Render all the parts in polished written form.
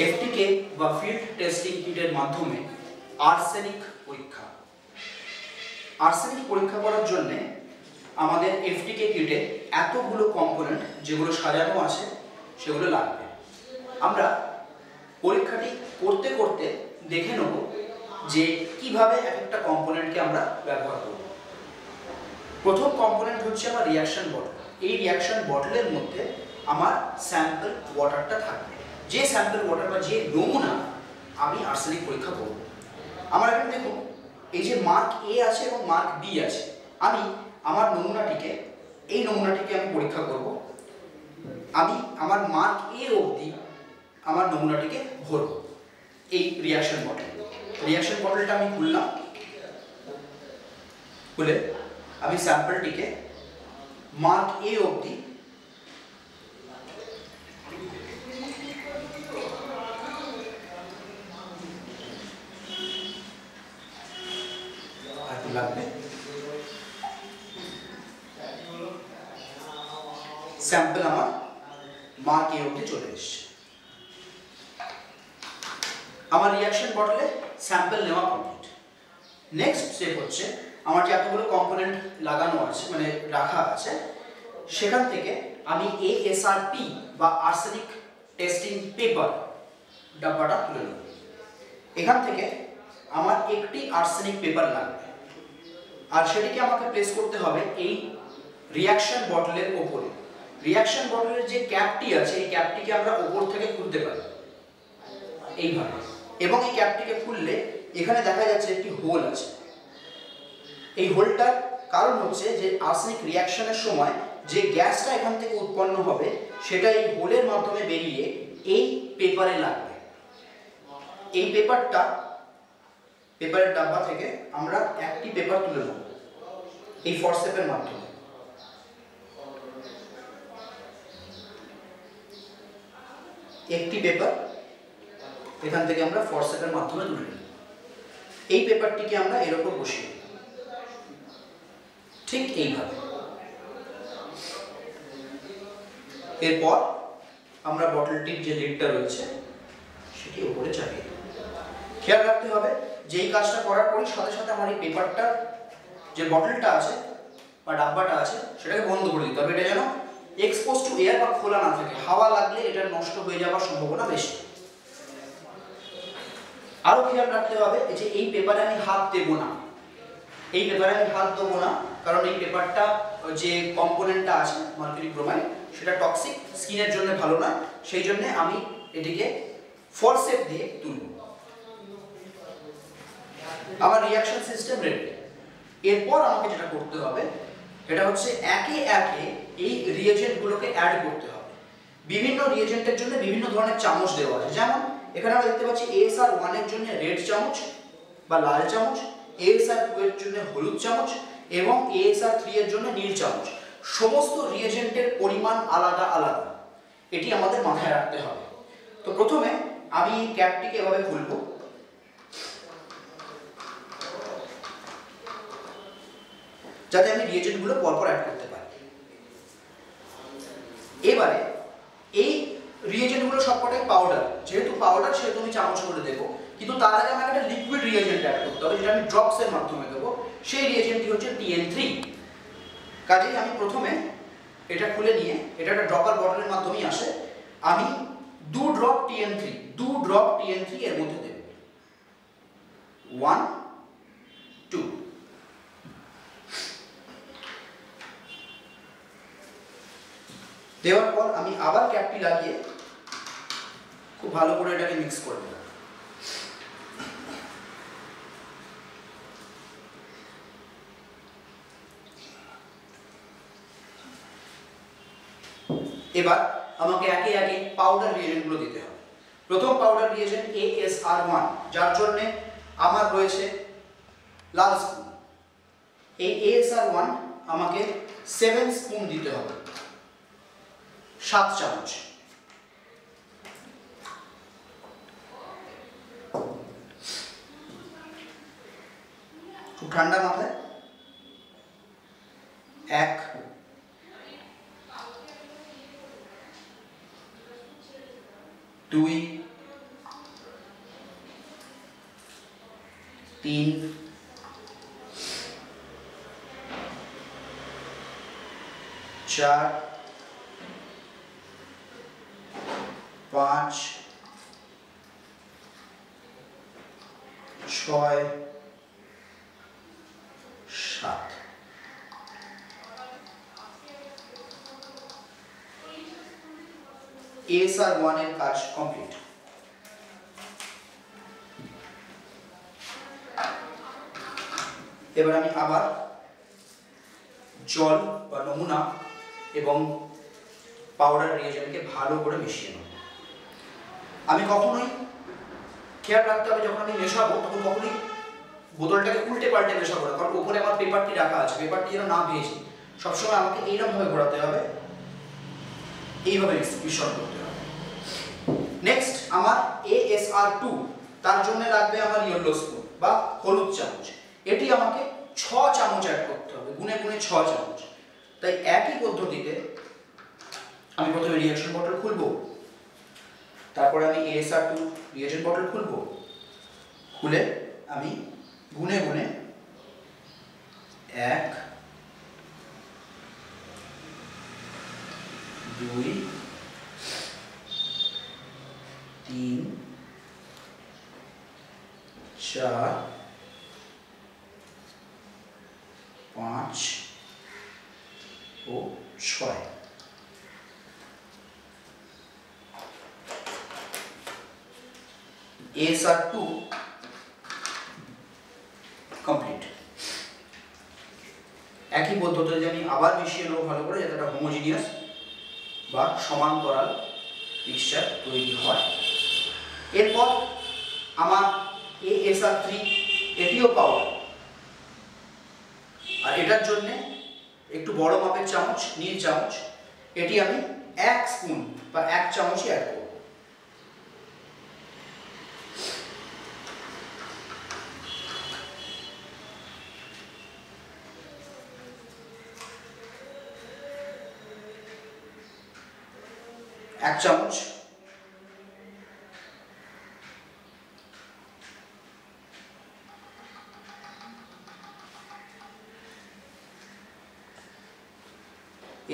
এফটিকে বা field testing কিটের মাধ্যমে arsenic পরীক্ষা। আর্সেনিক পরীক্ষা করার জন্য আমাদের এফটিকে কিটে এতগুলো কম্পোনেন্ট যেগুলো সাজানো আছে সেগুলো লাগবে। আমরা পরীক্ষাটি করতে করতে দেখে নেব যে কিভাবে এক একটা কম্পোনেন্টকে আমরা ব্যবহার করব। প্রথম কম্পোনেন্ট হচ্ছে আমার রিঅ্যাকশন বটল। এই রিঅ্যাকশন বটলের মধ্যে আমার স্যাম্পল ওয়াটারটা থাকবে। যে স্যাম্পল ওয়াটার বা যে নমুনা আমি আর্সেনিক পরীক্ষা করব। আমার এখানে দেখুন এই যে মার্ক এ আছে এবং মার্ক বি আছে। আমি আমার নমুনাটিকে আমি পরীক্ষা করব। আমি আমার মার্ক এ অবধি আমার নমুনাটিকে ভরব এই রিঅ্যাকশন বটল। রিঅ্যাকশন বটলটা আমি খুললাম, খুলে আমি স্যাম্পলটিকে মার্ক এ অবধি লাগবে। স্যাম্পল আমার মার্ক এ অবধি চলে এসেছে। আমার রিঅ্যাকশন বটলে স্যাম্পল নেওয়া কমপ্লিট। নেক্সট স্টেপ হচ্ছে আমার যে এতগুলো কম্পোনেন্ট লাগানো আছে মানে রাখা আছে সেখান থেকে আমি এএসআরপি বা আর্সেনিক টেস্টিং পেপার ডাব্বাটা তুলে নেব। এখান থেকে আমার একটি আর্সেনিক পেপার লাগবে আর সেটিকে আমাকে প্লেস করতে হবে এই রিঅ্যাকশন বটলের ওপরে। রিঅ্যাকশন বটলের যে ক্যাপটি আছে এই ক্যাপটিকে আমরা ওপর থেকে খুলতে পারি এইভাবে, এবং এই ক্যাপটিকে খুললে এখানে দেখা যাচ্ছে একটি হোল আছে। এই হোলটার কারণ হচ্ছে যে আর্সেনিক রিঅ্যাকশনের সময় যে গ্যাসটা এখান থেকে উৎপন্ন হবে সেটা এই হোলের মাধ্যমে বেরিয়ে এই পেপারে লাগবে। এই পেপারের ডাব্বা থেকে আমরা একটি পেপার তুলে নেব এই ফরসেপের মাধ্যমে। একটি পেপার এখান থেকে আমরা ফরসেপের মাধ্যমে তুলে নিই। এই পেপারটিকে আমরা এর উপর বসিয়ে দিই ঠিক এইভাবে। এরপর আমরা বটলটির যে লিডটা রয়েছে সেটি উপরে চাপিয়ে দিই। খেয়াল রাখতে হবে যে এই কাজটা করার পরই সাথে সাথে আমার এই পেপারটা যে বটলটা আছে বা ডাব্বাটা আছে সেটাকে বন্ধ করে দিতে হবে। এটা যেন এক্সপোজ টু এয়ার বা খোলা না থাকে। হাওয়া লাগলে এটা নষ্ট হয়ে যাওয়ার সম্ভাবনা বেশি। আরো খেয়াল রাখতে হবে যে এই পেপারে আমি হাত দেবো না। এই পেপারে আমি হাত দেবো না কারণ এই পেপারটা যে কম্পোনেন্টটা আছে মার্কারি ব্রোমাইড সেটা টক্সিক, স্কিনের জন্য ভালো না। সেই জন্য আমি এটিকে ফরসেপ দিয়ে তুলব। আমার রিঅ্যাকশন সিস্টেম রেডি। এরপর আমাকে যেটা করতে হবে এটা হচ্ছে একে একে এই রিয়েজেন্টগুলোকে অ্যাড করতে হবে। বিভিন্ন রিয়েজেন্টের জন্য বিভিন্ন ধরনের চামচ দেওয়া আছে। যেমন এখানে আমরা দেখতে পাচ্ছি ASR 1 এর জন্য রেড চামচ বা লাল চামচ, ASR 2 এর জন্য হলুদ চামচ এবং ASR 3 এর জন্য নীল চামচ। সমস্ত রিয়েজেন্টের পরিমাণ আলাদা আলাদা, এটি আমাদের মাথায় রাখতে হবে। তো প্রথমে আমি ক্যাপটিকে এভাবে খুলব, যাতে আমি রিয়েজেন্টগুলো পরপর অ্যাড করতে পারি। এবারে এই রিয়েজেন্টগুলো সবকটাই পাউডার, যেহেতু পাউডার সেহেতু আমি চামচ করে দেবো, কিন্তু তার আগে আমাকে একটা লিকুইড রিয়েজেন্ট অ্যাড করতে হবে যেটা আমি ড্রপসের মাধ্যমে দেবো। সেই রিয়েজেন্টটি হচ্ছে TN3। কাজেই আমি প্রথমে এটা খুলে নিয়ে, এটা একটা ড্রপার বটলের মাধ্যমেই আসে, আমি 2 ড্রপ TN3 এর মধ্যে দেব। 1 2 দেওয়ার পর আমি আবার ক্যাপটি লাগিয়ে খুব ভালো করে এটাকে মিক্স করে দেব। এবার আমাকে একে একে পাউডার রিয়েজেন্টগুলো দিতে হবে। প্রথম পাউডার রিয়েজেন্ট ASR1, যার জন্য আমার রয়েছে লাল স্পুন। এই ASR1 আমাকে 7 স্পুন দিতে হবে, 7 চামচ। খুব ঠান্ডা মাথায় 1 2 3 4 5 6 7 ASR 1 এর কাজ কমপ্লিট। এবার আমি আবার জল বা নমুনা এবং পাউডার রিয়েজেন্টকে ভালো করে মিশিয়ে নেব। আমি কখনোই খেয়াল রাখতে হবে যখন আমি মেশাবো তখন কখনোই বোতলটাকে উল্টে পাল্টে মেশাবো না, কারণ উপরে আমার পেপারটি রাখা আছে, পেপারটি যেন না ভেজে। সবসময় আমাকে এইরকমভাবে ঘোরাতে হবে, এইভাবে মিশ্রণ করতে হবে। নেক্সট আমার ASR 2, তার জন্য লাগবে আমার ইয়েলো স্পুন বা হলুদ চামচ। এটি আমাকে 6 চামচ অ্যাড করতে হবে, গুনে গুনে 6 চামচ। তাই একই পদ্ধতিতে আমি প্রথমে রিঅ্যাকশন বটল খুলবো, তারপরে আমি ASR 2 রিঅ্যাকশন বটল খুলবো, খুলে আমি গুনে গুনে 1 2 3 4 5 ও 6। ASR 2 complete. একই পদ্ধতিতে আমি আবার মিশিয়ে নেবো ভালো করে, যাতে একটা হোমোজিনিয়াস বা সমান্তরাল মিক্সচার তৈরি হয়। এরপর আমার ASR 3, এটিও পাউডার, আর এটার জন্য একটু বড় মাপের চামচ, নীল চামচ, এটি আমি 1 স্পুন বা 1 চামচই অ্যাড করব। এক চামচ।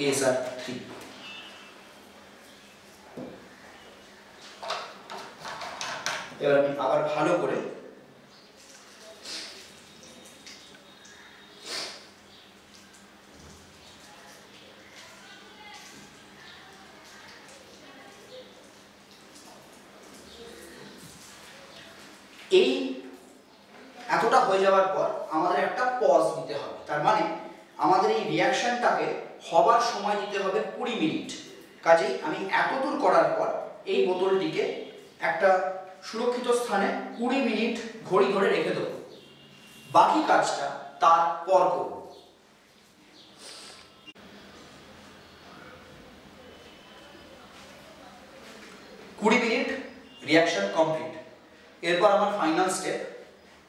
ASR 3। এবার আমি আবার ভালো করে এই এতটা হয়ে যাওয়ার পর আমাদের একটা পজ দিতে হবে। তার মানে আমাদের এই রিঅ্যাকশনটাকে হবার সময় দিতে হবে 20 মিনিট। কাজেই আমি এতদূর করার পর এই বোতলটিকে একটা সুরক্ষিত স্থানে 20 মিনিট ঘড়ি ধরে রেখে দেবো। বাকি কাজটা তারপর করব। 20 মিনিট রিঅ্যাকশন কমপ্লিট। এরপর আমার ফাইনাল স্টেপ।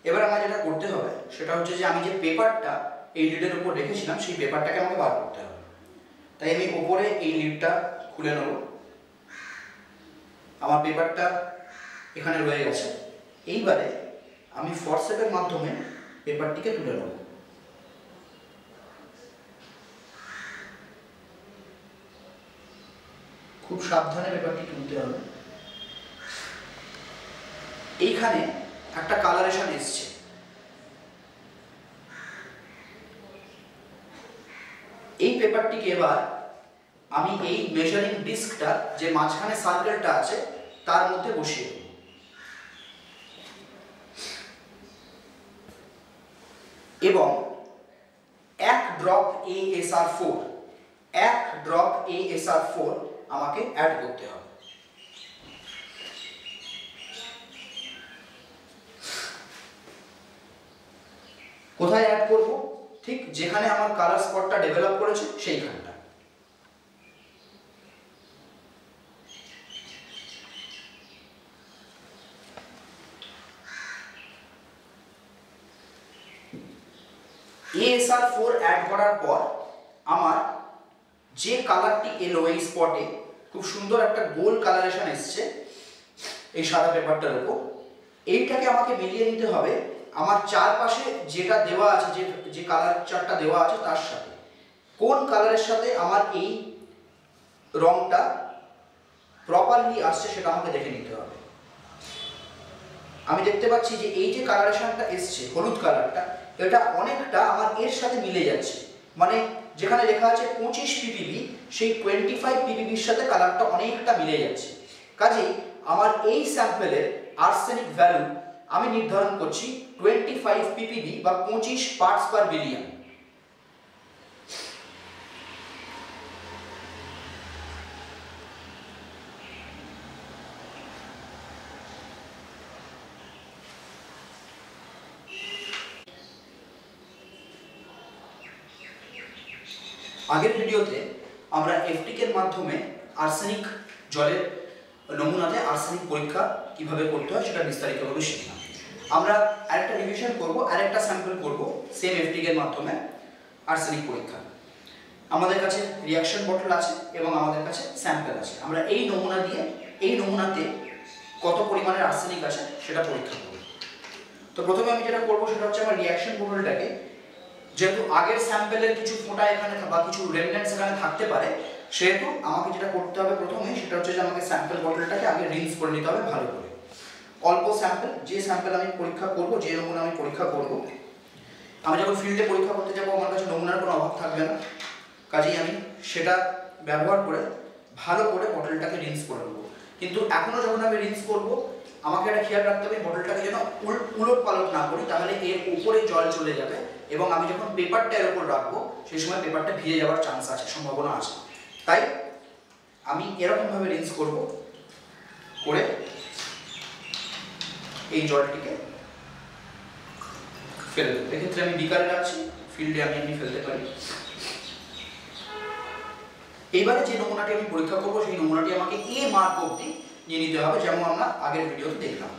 এবার আমার যেটা করতে হবে সেটা হচ্ছে যে আমি যে পেপারটা এই লিডের উপর রেখেছিলাম সেই পেপারটাকে আমাকে বার করতে হবে। তাই আমি উপরে এই লিডটা খুলে নেব। আমার পেপারটা এখানে রয়ে গেছে। এইবারে আমি ফরসেপের মাধ্যমে পেপারটিকে তুলে নেব। খুব সাবধানে পেপারটি তুলতে হবে। এইখানে একটা কালারেশন এসছে। এই পেপারটিকে এবার আমি এই মেজারিং ডিস্কটা যে মাঝখানে সার্কেলটা আছে তার মধ্যে বসিয়ে দেব। এবং 1 ড্রপ ASR4 আমাকে অ্যাড করতে হবে। কোথায় অ্যাড করব? ঠিক যেখানে আমার কালার স্পটটা ডেভেলপ করেছে সেইখানটা। ASR4 অ্যাড করার পর আমার যে কালারটি এলো এই স্পটে, খুব সুন্দর একটা গোল কালারেশন এসছে এই সাদা পেপারটার উপর। এইটাকে আমাকে মিলিয়ে নিতে হবে আমার চারপাশে যেটা দেওয়া আছে, যে কালার চার্টটা দেওয়া আছে তার সাথে কোন কালারের সাথে আমার এই রংটা প্রপারলি আসছে সেটা আমাকে দেখে নিতে হবে। আমি দেখতে পাচ্ছি যে এই যে কালারেশনটা এসছে হলুদ কালারটা, এটা অনেকটা আমার এর সাথে মিলে যাচ্ছে, মানে যেখানে লেখা আছে 25 ppb সেই 25 ppbর সাথে কালারটা অনেকটা মিলে যাচ্ছে। কাজেই আমার এই স্যাম্পলের আর্সেনিক ভ্যালু আমি নির্ধারণ করছি 25 ppb বা 25 পার্টস পার বিলিয়ন। আগের ভিডিওতে আমরা এফটিকের মাধ্যমে আর্সেনিক জলের নমুনাতে আর্সেনিক পরীক্ষা কিভাবে করতে হয় সেটা বিস্তারিতভাবে শিখলাম। আমরা আরেকটা রিভিশন করব, আরেকটা স্যাম্পল করব সেম এফটিকের মাধ্যমে আর্সেনিক পরীক্ষা। আমাদের কাছে রিঅ্যাকশন বটল আছে এবং আমাদের কাছে স্যাম্পল আছে। আমরা এই নমুনা দিয়ে এই নমুনাতে কত পরিমাণের আর্সেনিক আছে সেটা পরীক্ষা করব। তো প্রথমে আমি যেটা করব সেটা হচ্ছে আমার রিঅ্যাকশন বটলটাকে, যেহেতু আগের স্যাম্পেলের কিছু ফোঁটা এখানে বা কিছু রেমিনেন্টস এখানে থাকতে পারে, সেহেতু আমাকে যেটা করতে হবে প্রথমে সেটা হচ্ছে যে আমাকে স্যাম্পল বটলটাকে আগে রিন্স করে নিতে হবে ভালো করে। অল্প স্যাম্পল, যে স্যাম্পল আমি পরীক্ষা করব, যে নমুনা আমি পরীক্ষা করব, আমি যখন ফিল্ডে পরীক্ষা করতে যাব আমার কাছে নমুনার কোনো অভাব থাকবে না। কাজেই আমি সেটা ব্যবহার করে ভালো করে বটলটাকে রিন্স করে নেব। কিন্তু এখনও যখন আমি রিন্স করব আমাকে একটা খেয়াল রাখতে হবে বটলটাকে যেন উলট পালট না করি, তাহলে এর উপরে জল চলে যাবে এবং আমি যখন পেপারটা এর উপর রাখবো সেই সময় পেপারটা ভিজে যাওয়ার চান্স আছে, সম্ভাবনা আছে। তাই আমি এরকমভাবে রিন্স করব, করে এই জলটিকে ফেলে দেবো। এক্ষেত্রে আমি বিকারে রাখছি, ফিল্ডে আমি এমনি ফেলতে পারি। এইবারে যে নমুনাটি আমি পরীক্ষা করবো সেই নমুনাটি আমাকে এ মার্ক অবধি নিয়ে নিতে হবে, যেমন আমরা আগের ভিডিওতে দেখলাম।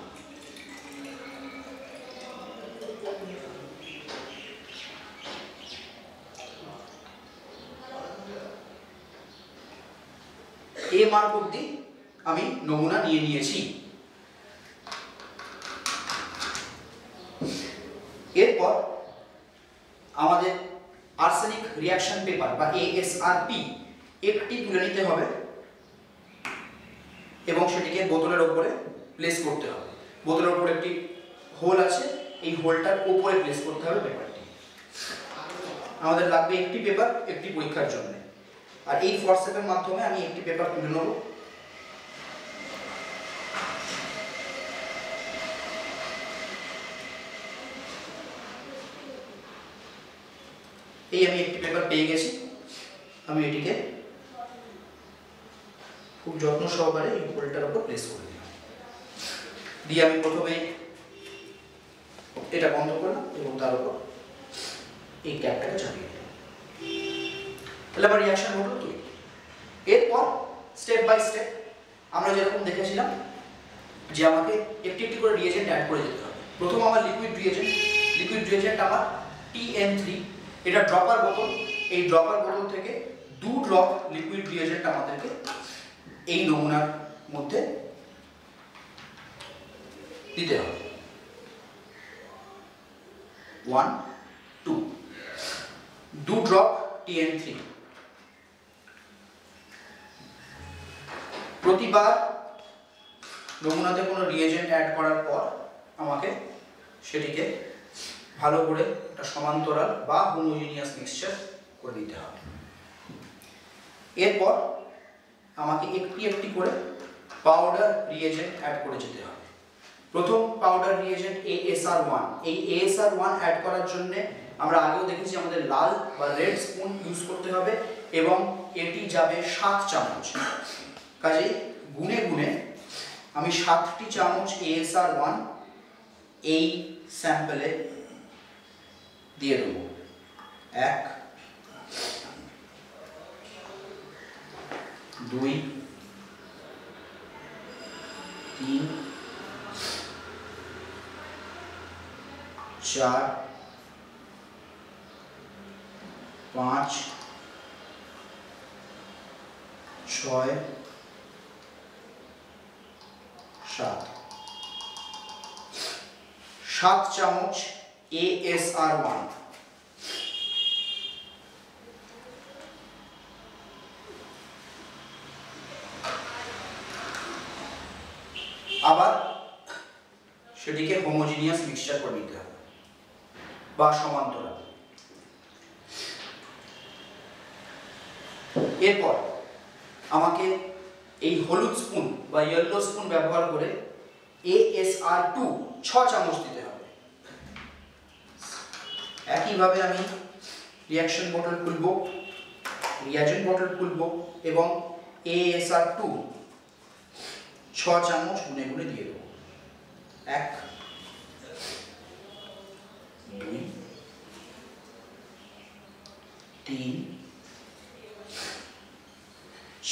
এ মার্ক অবধি আমি নমুনা নিয়ে নিয়েছি। এরপর আমাদের আর্সেনিক রিঅ্যাকশন পেপার বা ASRP একটি তুলে নিতে হবে এবং সেটিকে বোতলের উপরে প্লেস করতে হবে। বোতলের উপরে একটি হোল আছে, এই হোলটার উপরে প্লেস করতে হবে পেপারটি। আমাদের লাগবে একটি পেপার একটি পরীক্ষার জন্য, আর এই ফরসেপের মাধ্যমে আমি একটি পেপার তুলে নেব। এই আমি একটি পেপার পেয়ে গেছি, আমি এটিকে খুব যত্ন সহকারে এই হোলটার উপর প্লেস করে দিলাম। দিয়ে আমি প্রথমে এটা বন্ধ করলাম এবং তার উপর এই ক্যাপটাকে চাপিয়ে দিলাম। তাহলে আমার রিঅ্যাকশন হলো তৈরি। এরপর স্টেপ বাই স্টেপ আমরা যেরকম দেখেছিলাম যে আমাকে একটি একটি করে রিয়েজেন্ট অ্যাড করে যেতে হবে। প্রথম আমার লিকুইড রিয়েজেন্ট আমার TN3, এটা ড্রপার বোতল। এই ড্রপার বোতল থেকে 2 ড্রপ লিকুইড রিয়েজেন্ট আমাদেরকে এই নমুনার মধ্যে দিতে হবে। 1 2 2 ড্রপ TN3। প্রতিবার নমুনাতে কোনো রিয়েজেন্ট অ্যাড করার পর আমাকে সেটিকে ভালো করে একটা সমান্তরাল বা হোমোজিনিয়াস মিক্সচার করে দিতে হবে। এরপর আমাকে একটি একটি করে পাউডার রিয়েজেন্ট অ্যাড করে যেতে হবে। প্রথম পাউডার রিয়েজেন্ট ASR1। এই ASR1 অ্যাড করার জন্য আমরা আগেও দেখেছি আমাদের লাল বা রেড স্পুন ইউজ করতে হবে এবং এটি যাবে 7 চামচ। কাজেই গুনে গুনে আমি 7টি চামচ ASR1 এই স্যাম্পলে দিয়ে দেবো। 1 2 3 4 5 6 7 7 চামচ ASR1, আবার সেটিকে হোমোজিনিয়াস মিক্সচার করে নিতে হবে বা সমান্তরাল। এরপর আমাকে এই হলুদ স্পুন বা ইয়েলো স্পুন ব্যবহার করে ASR2 6 চামচ দিতে হবে। একইভাবে আমি রিঅ্যাকশন বটল খুলব, রিঅ্যাজেন্ট বটল খুলব এবং ASR2 6 চামচ গুনে গুনে দিয়ে দেবো। 1 2 3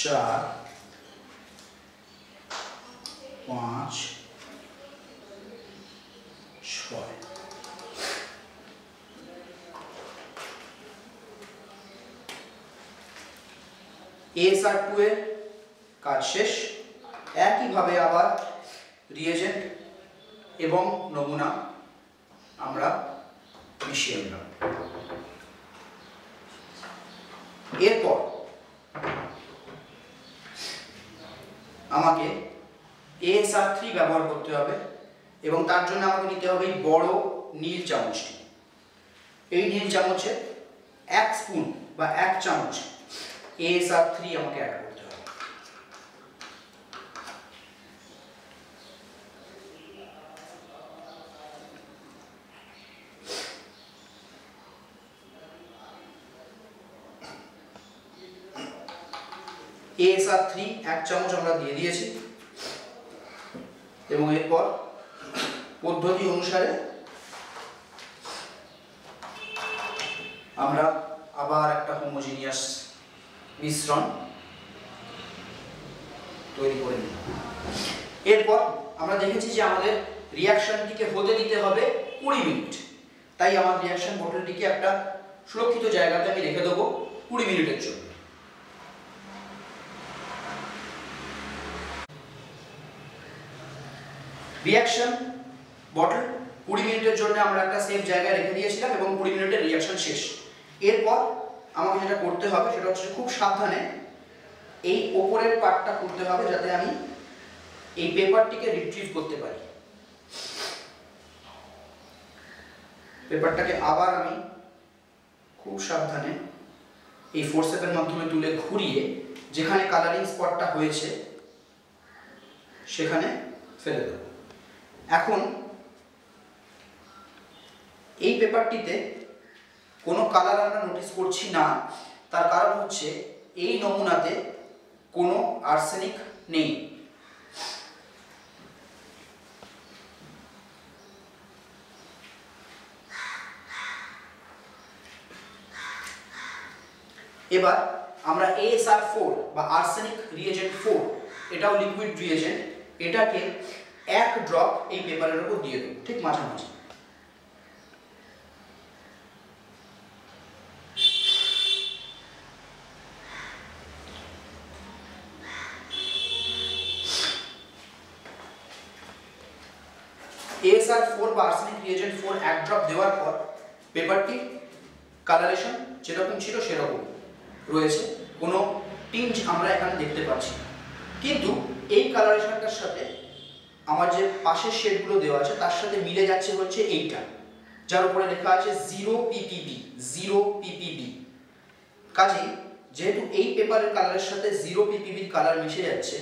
4 5 6। ASR2 এর কাজ শেষ। একইভাবে আবার রিয়েজেন্ট এবং নমুনা আমরা মিশিয়ে নিলাম। এরপর আমাকে ASR3 ব্যবহার করতে হবে এবং তার জন্য আমাকে নিতে হবে এই বড় নীল চামচটি। এই নীল চামচে 1 স্পুন বা 1 চামচ ASR3 আমাকে অ্যাড করতে হবে। ASR3 1 চামচ আমরা দিয়ে দিয়েছি এবং এরপর পদ্ধতি অনুসারে আমরা আবার একটা হোমোজিনিয়াস মিশ্রণ তৈরি করে নিই। এরপর আমরা দেখেছি যে আমাদের রিঅ্যাকশনটিকে হতে দিতে হবে 20 মিনিট। তাই আমার রিঅ্যাকশন বটলটিকে একটা সুরক্ষিত জায়গাতে আমি রেখে দেবো 20 মিনিটের জন্য। রিঅ্যাকশন বটল 20 মিনিটের জন্য আমরা একটা সেফ জায়গায় রেখে দিয়েছিলাম এবং 20 মিনিটের রিঅ্যাকশন শেষ। এরপর আমাকে যেটা করতে হবে সেটা হচ্ছে খুব সাবধানে এই ওপরের পার্টটা করতে হবে যাতে আমি এই পেপারটিকে রিট্রিভ করতে পারি। পেপারটাকে আবার আমি খুব সাবধানে এই ফোরসেপের মাধ্যমে তুলে ঘুরিয়ে যেখানে কালারিং স্পটটা হয়েছে সেখানে ফেলে দেব। এখন এই পেপারটিতে কোনো কালার আমরা নোটিস করছি না, তার কারণ হচ্ছে এই নমুনাতে কোনো আর্সেনিক নেই। এবার আমরা ASR4 বা আর্সেনিক রিয়েজেন্ট 4, এটাও লিকুইড রিয়েজেন্ট, এটাকে 1 ড্রপ এই পেপারের উপর দিয়ে দেব, ঠিক মাঝামাঝি। ASR4 বা আর্সেনিক রিয়েজেন্ট 4 1 ড্রপ দেওয়ার পর পেপারটি কালারেশন যেরকম ছিল সেরকম রয়েছে, কোনো টিঞ্জ আমরা এখানে দেখতে পাচ্ছি না। কিন্তু এই কালারেশনটার সাথে আমার যে পাশের শেডগুলো দেওয়া আছে তার সাথে মিলে যাচ্ছে হচ্ছে এইটা, যার উপরে লেখা আছে 0 ppb 0 ppb। কাজেই যেহেতু এই পেপারের কালারের সাথে 0 ppb কালার মিশে যাচ্ছে,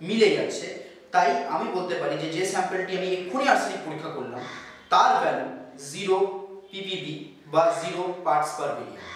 মিলে যাচ্ছে, তাই আমি বলতে পারি যে স্যাম্পলটি আমি এক্ষুনি আর্সেনিক পরীক্ষা করলাম তার ভ্যালু 0 ppb বা 0 পার্টস পার বিলিয়ন।